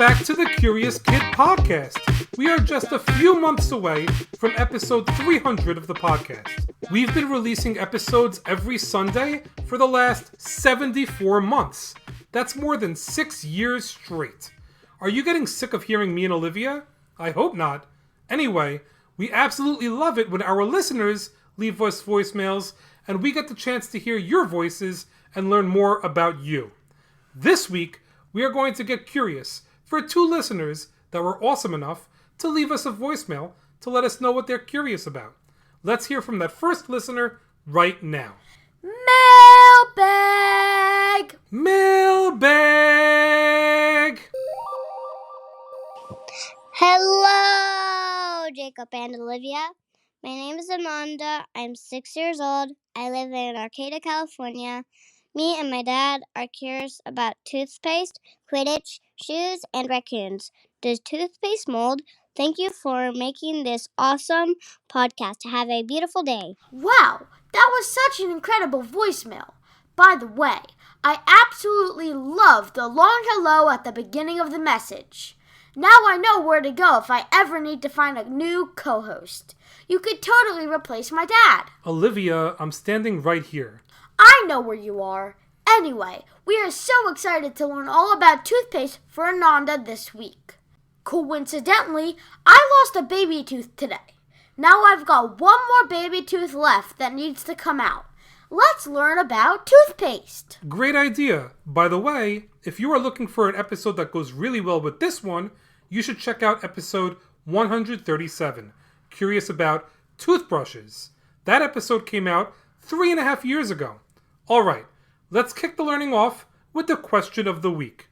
back to the Curious Kid podcast. We are just a few months away from episode 300 of the podcast. We've been releasing episodes every Sunday for the last 74 months. That's more than 6 years straight. Are you getting sick of hearing me and Olivia? I hope not. Anyway, we absolutely love it when our listeners leave us voicemails and we get the chance to hear your voices and learn more about you. This week, we are going to get curious for 2 listeners that were awesome enough to leave us a voicemail to let us know what they're curious about. Let's hear from that first listener right now. Mailbag! Mailbag! Hello, Jacob and Olivia. My name is Ananda. I'm 6 years old. I live in Arcata, California. Me and my dad are curious about toothpaste, Quidditch, shoes, and raccoons. Does toothpaste mold? Thank you for making this awesome podcast. Have a beautiful day. Wow, that was such an incredible voicemail. By the way, I absolutely love the long hello at the beginning of the message. Now I know where to go if I ever need to find a new co-host. You could totally replace my dad. Olivia, I'm standing right here. I know where you are. Anyway, we are so excited to learn all about toothpaste for Ananda this week. Coincidentally, I lost a baby tooth today. Now I've got one more baby tooth left that needs to come out. Let's learn about toothpaste. Great idea. By the way, if you are looking for an episode that goes really well with this one, you should check out episode 137, Curious About Toothbrushes. That episode came out 3.5 years ago. All right, let's kick the learning off with the question of the week.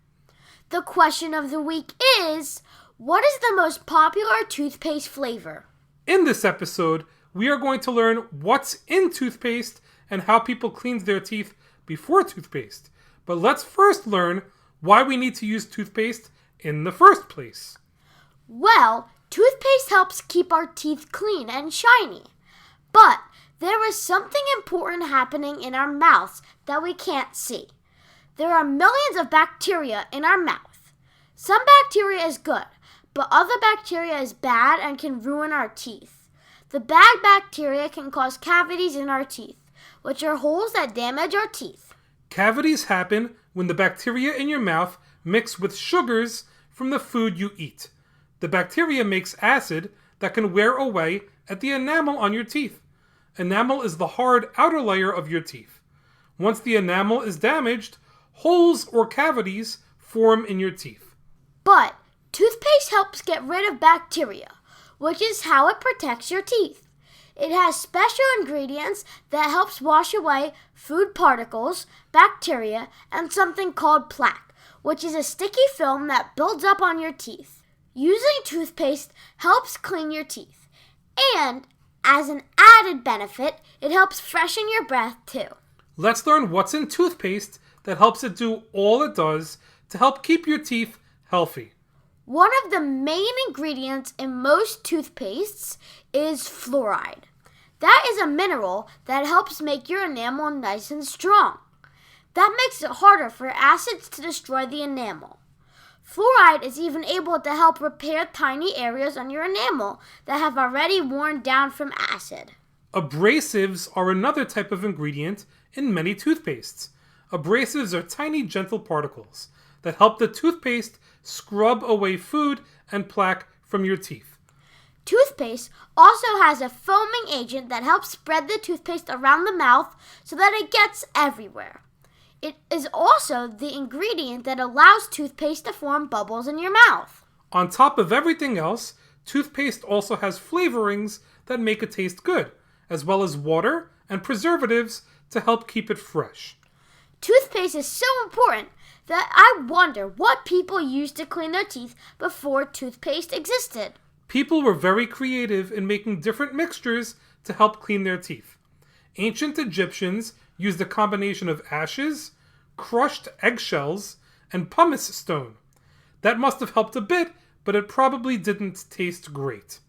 The question of the week is, what is the most popular toothpaste flavor? In this episode, we are going to learn what's in toothpaste and how people cleaned their teeth before toothpaste. But let's first learn why we need to use toothpaste in the first place. Well, toothpaste helps keep our teeth clean and shiny. But there is something important happening in our mouths that we can't see. There are millions of bacteria in our mouth. Some bacteria is good, but other bacteria is bad and can ruin our teeth. The bad bacteria can cause cavities in our teeth, which are holes that damage our teeth. Cavities happen when the bacteria in your mouth mix with sugars from the food you eat. The bacteria makes acid that can wear away at the enamel on your teeth. Enamel is the hard outer layer of your teeth. Once the enamel is damaged, holes or cavities form in your teeth. But toothpaste helps get rid of bacteria, which is how it protects your teeth. It has special ingredients that helps wash away food particles, bacteria, and something called plaque, which is a sticky film that builds up on your teeth. Using toothpaste helps clean your teeth, and as an added benefit, it helps freshen your breath too. Let's learn what's in toothpaste that helps it do all it does to help keep your teeth healthy. One of the main ingredients in most toothpastes is fluoride. That is a mineral that helps make your enamel nice and strong. That makes it harder for acids to destroy the enamel. Fluoride is even able to help repair tiny areas on your enamel that have already worn down from acid. Abrasives are another type of ingredient in many toothpastes. Abrasives are tiny, gentle particles that help the toothpaste scrub away food and plaque from your teeth. Toothpaste also has a foaming agent that helps spread the toothpaste around the mouth so that it gets everywhere. It is also the ingredient that allows toothpaste to form bubbles in your mouth. On top of everything else, toothpaste also has flavorings that make it taste good, as well as water and preservatives to help keep it fresh. Toothpaste is so important that I wonder what people used to clean their teeth before toothpaste existed. People were very creative in making different mixtures to help clean their teeth. Ancient Egyptians used a combination of ashes, crushed eggshells, and pumice stone. That must have helped a bit, but it probably didn't taste great.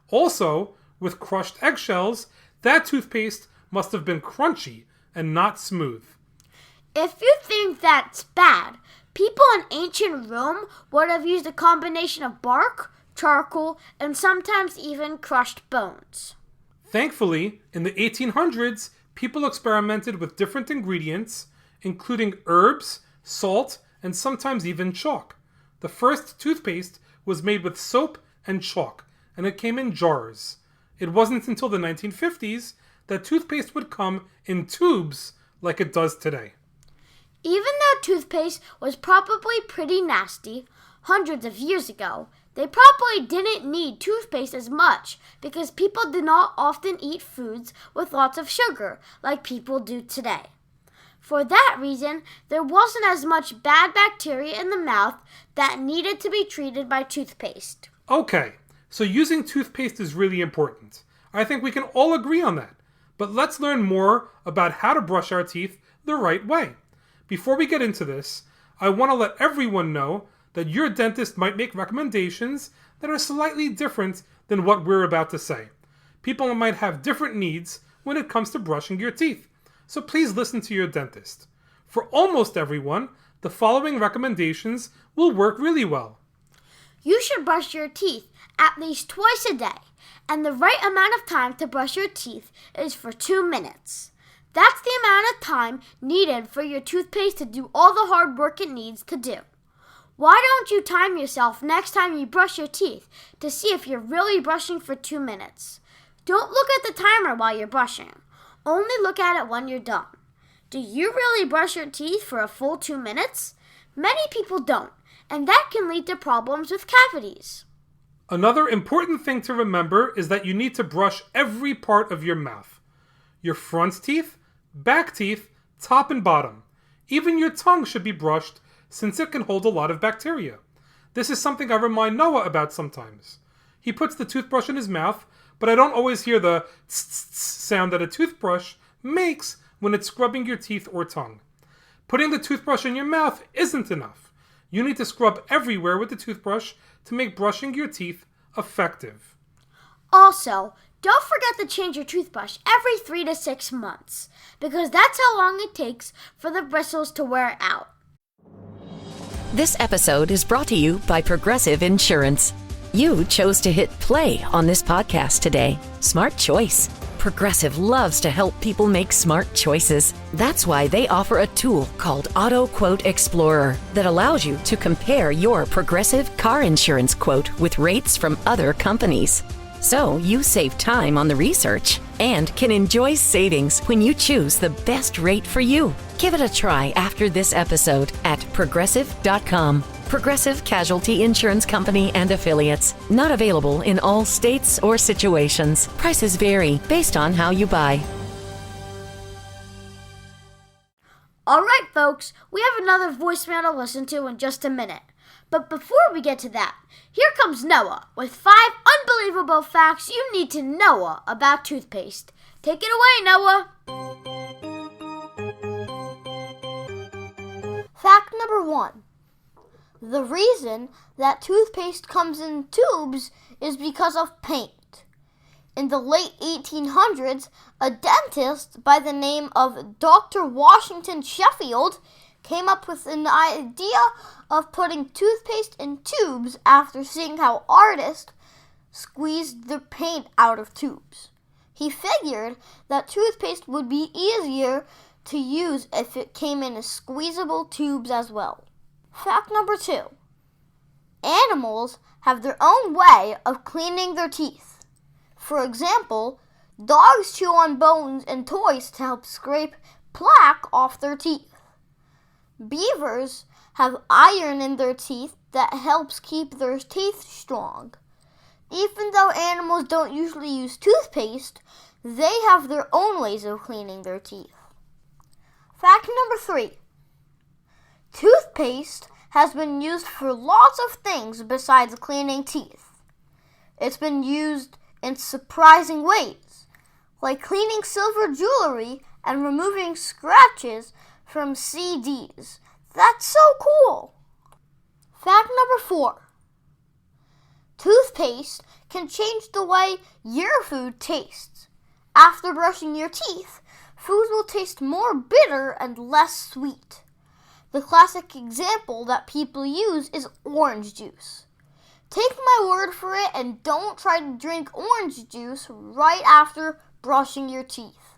Also, with crushed eggshells, that toothpaste must have been crunchy and not smooth. If you think that's bad, People in ancient Rome would have used a combination of bark, charcoal, and sometimes even crushed bones. Thankfully, in the 1800s, people experimented with different ingredients, including herbs, salt, and sometimes even chalk. The first toothpaste was made with soap and chalk, and it came in jars. It wasn't until the 1950s that toothpaste would come in tubes like it does today. Even though toothpaste was probably pretty nasty hundreds of years ago, they probably didn't need toothpaste as much because people did not often eat foods with lots of sugar like people do today. For that reason, there wasn't as much bad bacteria in the mouth that needed to be treated by toothpaste. Okay, so using toothpaste is really important. I think we can all agree on that. But let's learn more about how to brush our teeth the right way. Before we get into this, I want to let everyone know that your dentist might make recommendations that are slightly different than what we're about to say. People might have different needs when it comes to brushing your teeth, so please listen to your dentist. For almost everyone, the following recommendations will work really well. You should brush your teeth at least twice a day, and the right amount of time to brush your teeth is for 2 minutes. That's the amount of time needed for your toothpaste to do all the hard work it needs to do. Why don't you time yourself next time you brush your teeth to see if you're really brushing for 2 minutes? Don't look at the timer while you're brushing. Only look at it when you're done. Do you really brush your teeth for a full 2 minutes? Many people don't, and that can lead to problems with cavities. Another important thing to remember is that you need to brush every part of your mouth. Your front teeth, back teeth, top and bottom. Even your tongue should be brushed since it can hold a lot of bacteria. This is something I remind Noah about sometimes. He puts the toothbrush in his mouth, but I don't always hear the tss sound that a toothbrush makes when it's scrubbing your teeth or tongue. Putting the toothbrush in your mouth isn't enough. You need to scrub everywhere with the toothbrush to make brushing your teeth effective. Also, don't forget to change your toothbrush every 3 to 6 months, because that's how long it takes for the bristles to wear out. This episode is brought to you by Progressive Insurance. You chose to hit play on this podcast today. Smart choice. Progressive loves to help people make smart choices. That's why they offer a tool called Auto Quote Explorer that allows you to compare your Progressive car insurance quote with rates from other companies. So you save time on the research and can enjoy savings when you choose the best rate for you. Give it a try after this episode at Progressive.com. Progressive Casualty Insurance Company and Affiliates. Not available in all states or situations. Prices vary based on how you buy. All right, folks, we have another voicemail to listen to in just a minute. But before we get to that, here comes Noah with 5 unbelievable facts you need to know about toothpaste. Take it away, Noah. Fact number 1. The reason that toothpaste comes in tubes is because of paint. In the late 1800s, a dentist by the name of Dr. Washington Sheffield came up with an idea of putting toothpaste in tubes after seeing how artists squeezed the paint out of tubes. He figured that toothpaste would be easier to use if it came in squeezable tubes as well. Fact number 2. Animals have their own way of cleaning their teeth. For example, dogs chew on bones and toys to help scrape plaque off their teeth. Beavers have iron in their teeth that helps keep their teeth strong. Even though animals don't usually use toothpaste, they have their own ways of cleaning their teeth. Fact number 3. Toothpaste has been used for lots of things besides cleaning teeth. It's been used in surprising ways, like cleaning silver jewelry and removing scratches from CDs. That's so cool! Fact number 4. Toothpaste can change the way your food tastes. After brushing your teeth, food will taste more bitter and less sweet. The classic example that people use is orange juice. Take my word for it and don't try to drink orange juice right after brushing your teeth.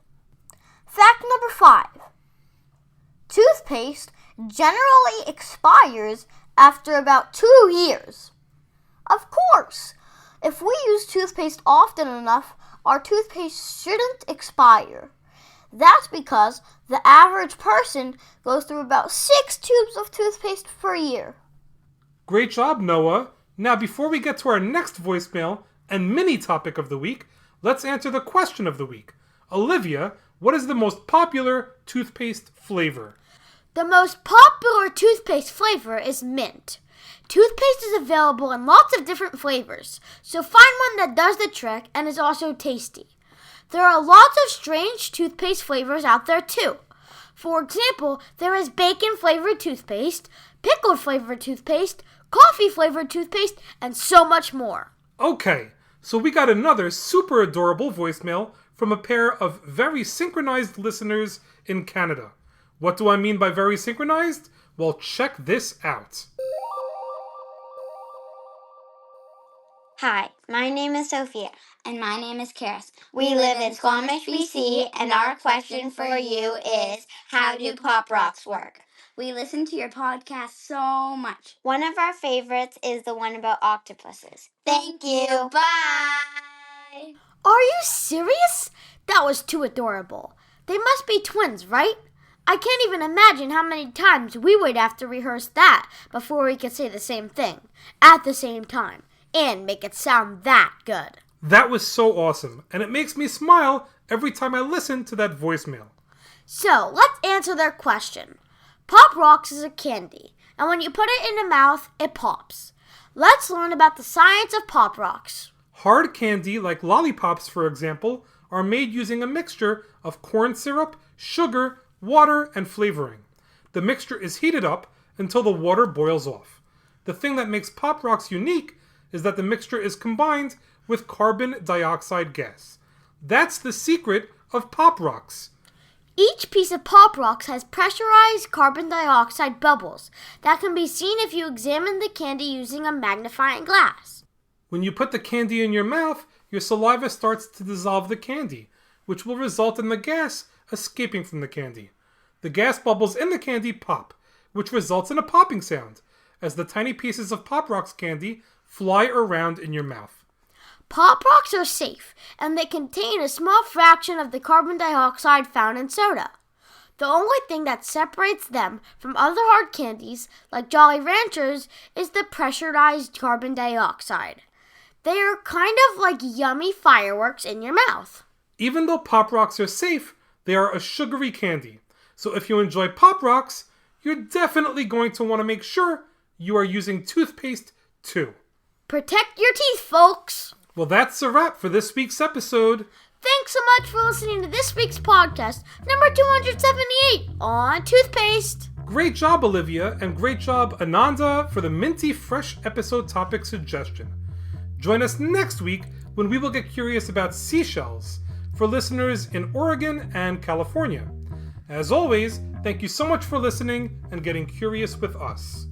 Fact number 5. Toothpaste generally expires after about 2 years. Of course, if we use toothpaste often enough, our toothpaste shouldn't expire. That's because the average person goes through about 6 tubes of toothpaste per year. Great job, Noah. Now, before we get to our next voicemail and mini topic of the week, let's answer the question of the week. Olivia, what is the most popular toothpaste flavor? The most popular toothpaste flavor is mint. Toothpaste is available in lots of different flavors, so find one that does the trick and is also tasty. There are lots of strange toothpaste flavors out there too. For example, there is bacon-flavored toothpaste, pickle-flavored toothpaste, coffee-flavored toothpaste, and so much more. Okay, so we got another super adorable voicemail from a pair of very synchronized listeners in Canada. What do I mean by very synchronized? Well, check this out. Hi, my name is Sophia. And my name is Karis. We live in Squamish, BC, and our question for you is, how do Pop Rocks work? We listen to your podcast so much. One of our favorites is the one about octopuses. Thank you. Bye. Are you serious? That was too adorable. They must be twins, right? I can't even imagine how many times we would have to rehearse that before we could say the same thing at the same time and make it sound that good. That was so awesome, and it makes me smile every time I listen to that voicemail. So, let's answer their question. Pop Rocks is a candy, and when you put it in the mouth, it pops. Let's learn about the science of Pop Rocks. Hard candy, like lollipops for example, are made using a mixture of corn syrup, sugar, water, and flavoring. The mixture is heated up until the water boils off. The thing that makes Pop Rocks unique is that the mixture is combined with carbon dioxide gas. That's the secret of Pop Rocks. Each piece of Pop Rocks has pressurized carbon dioxide bubbles that can be seen if you examine the candy using a magnifying glass. When you put the candy in your mouth, your saliva starts to dissolve the candy, which will result in the gas escaping from the candy. The gas bubbles in the candy pop, which results in a popping sound, as the tiny pieces of Pop Rocks candy fly around in your mouth. Pop Rocks are safe, and they contain a small fraction of the carbon dioxide found in soda. The only thing that separates them from other hard candies, like Jolly Ranchers, is the pressurized carbon dioxide. They are kind of like yummy fireworks in your mouth. Even though Pop Rocks are safe, they are a sugary candy. So if you enjoy Pop Rocks, you're definitely going to want to make sure you are using toothpaste too. Protect your teeth, folks! Well, that's a wrap for this week's episode. Thanks so much for listening to this week's podcast, number 278 on toothpaste. Great job, Olivia, and great job, Ananda, for the minty fresh episode topic suggestion. Join us next week when we will get curious about seashells for listeners in Oregon and California. As always, thank you so much for listening and getting curious with us.